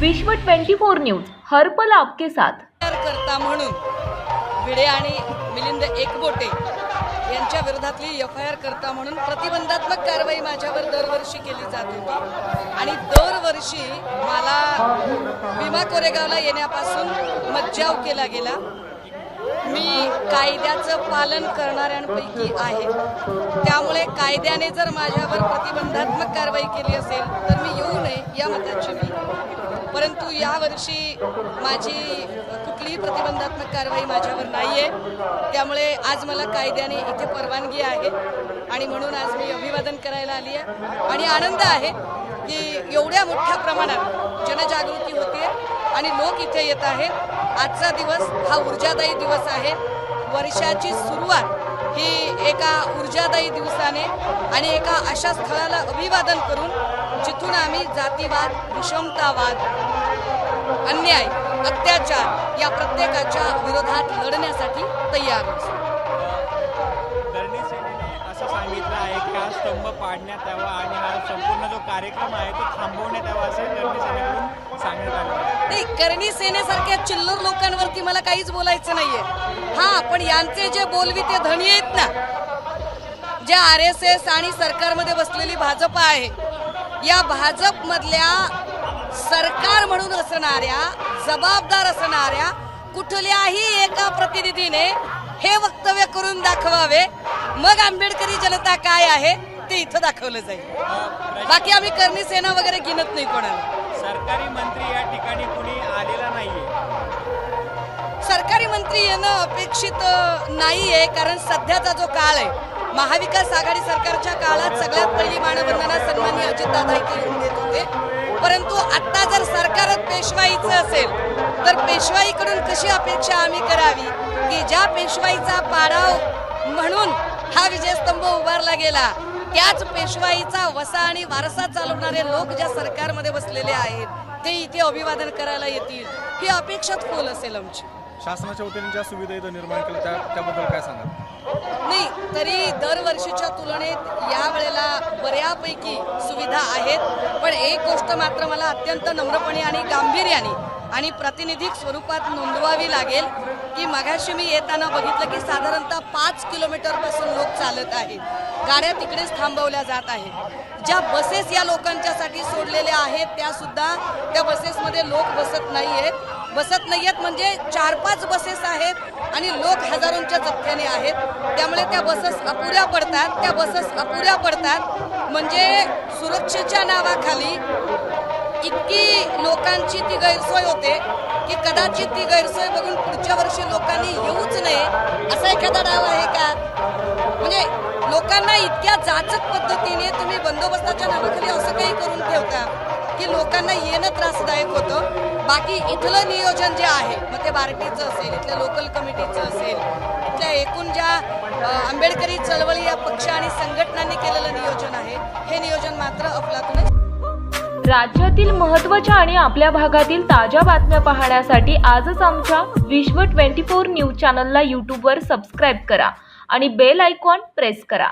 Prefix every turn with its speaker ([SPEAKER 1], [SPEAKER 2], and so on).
[SPEAKER 1] विश्व 24 न्यूज हर पल आपके साथ।
[SPEAKER 2] करता म्हणून भिडे आणि मिलिंद एकबोटे यांच्या विरोधातली एफआयआर करता म्हणून प्रतिबंधात्मक कारवाई माझ्यावर दरवर्षी केली जात होती आणि दरवर्षी मला भीमा कोरेगावला येण्यापासून मज्जाव केला गेला। मी कायद्याचं पालन करणाऱ्यांपैकी आहे, त्यामुळे कायद्याने जर माझ्यावर प्रतिबंधात्मक कारवाई केली असेल तर मी येऊ नये या मताची मी। परंतु यावर्षी माझी कुठलीही प्रतिबंधात्मक कारवाई माझ्यावर नाहीये, त्यामुळे आज मला कायद्याने इथे परवानगी आहे आणि म्हणून आज मी अभिवादन करायला आली आहे आणि आनंद आहे की एवढ्या मोठ्या प्रमाणात जनजागृती होते आणि लोक इथे येत आहेत। आजचा दिवस हा ऊर्जादायी दिवस आहे। वर्षाची सुरुवात ही एका ऊर्जादायी दिवसाने आणि एका अशा स्थळाला अभिवादन करून जिथून आम्ही जातीवाद, विषमतावाद, अन्याय, अत्याचार या प्रत्येकाच्या विरोधात लढण्यासाठी तयार आहोत।
[SPEAKER 3] करणी सेनेने असं सांगितलं आहे की हा स्तंभ पाडण्यात यावा आणि हा संपूर्ण जो कार्यक्रम आहे तो थांबवण्यात यावा असे करणी सेनेकडून सांगण्यात आलं आहे।
[SPEAKER 2] नाही, करणी सेनेसारख्या चिल्लर लोकांवरती मला काहीच बोलायचं नाहीये। हा, पण यांचे जे बोलविते धनी आहेत ना, जे RSS आणि सरकारमध्ये बसलेली भाजप आहे, या भाजप मधल्या सरकार म्हणून असणाऱ्या, जबाबदार असणाऱ्या कुठल्याही एका प्रतिनिधीने हे वक्तव्य करून दाखवावे, मग आंबेडकरी जनता काय आहे ते इथं दाखवलं जाईल। बाकी आम्ही करणी सेना वगैरे गिनत नाही कोणाला।
[SPEAKER 3] सरकारी मंत्री या ठिकाणी कुणी आलेला नाहीये।
[SPEAKER 2] सरकारी मंत्री येणं अपेक्षित नाहीये, कारण सध्याचा जो काळ आहे, महाविकास आघाडी सरकारच्या काळात सगळ्यात पहिली मानवंदना सन्माननीय अजितदादा इथे येऊन देत होते। परंतु आता जर सरकारच पेशवाईचं असेल तर पेशवाईकडून कशी अपेक्षा आम्ही करावी की ज्या पेशवाईचा पाडाव म्हणून हा विजयस्तंभ उभारला गेला, त्याच पेशवाईचा वसा आणि वारसा चालवणारे लोक ज्या सरकारमध्ये बसलेले आहेत ते इथे अभिवादन करायला येतील ही अपेक्षाच खोल असेल आमची।
[SPEAKER 4] शासनाच्या वतीने ज्या सुविधा इथं निर्माण केल्या त्याबद्दल काय सांगाल?
[SPEAKER 2] नाही, तरी दरवर्षीच्या तुलनेत या वेळेला बऱ्यापैकी सुविधा आहेत, पण एक गोष्ट मात्र मला अत्यंत नम्रपणे आणि गांभीर्याने आणि प्रातिनिधिक स्वरूपात नोंदवावी लागेल की मगाशी मी येताना बघितलं की साधारणतः 5 किलोमीटरपासून लोक चालत आहेत, गाड्या तिकडेच थांबवल्या जात आहेत। ज्या बसेस या लोकांच्यासाठी सोडलेल्या आहेत त्या सुद्धा त्या बसेसमध्ये लोक बसत नाहीयेत म्हणजे 4-5 बसेस आहेत आणि लोक हजारोंच्या जथ्याने आहेत, त्यामुळे त्या बसेस अपुऱ्या पडतात म्हणजे सुरक्षेच्या नावाखाली इतकी लोकांची ती गैरसोय होते की कदाचित ती गैरसोय बघून पुढच्या वर्षी लोकांनी येऊच नये असा एखादा डाव आहे का? म्हणजे लोकांना इतक्या जाचक पद्धतीने तुम्ही बंदोबस्ताच्या नावाखाली असं काही करून ठेवता की लोकांना येणं त्रासदायक होतं। बाकी इथलं नियोजन जे आहे, मग ते बार्टीचं असेल, इथल्या लोकल कमिटीचं असेल, इथल्या एकूण ज्या आंबेडकरी चळवळी या पक्ष आणि संघटनांनी केलेलं नियोजन आहे, हे नियोजन मात्र अफलातून।
[SPEAKER 1] राज्यातील महत्त्वाच्या आणि आपल्या भागातील ताज्या बातम्या पाहण्यासाठी आजच आमच्या विश्व 24 न्यूज चॅनलला यूट्यूबवर सबस्क्राईब करा आणि बेल आयकॉन प्रेस करा।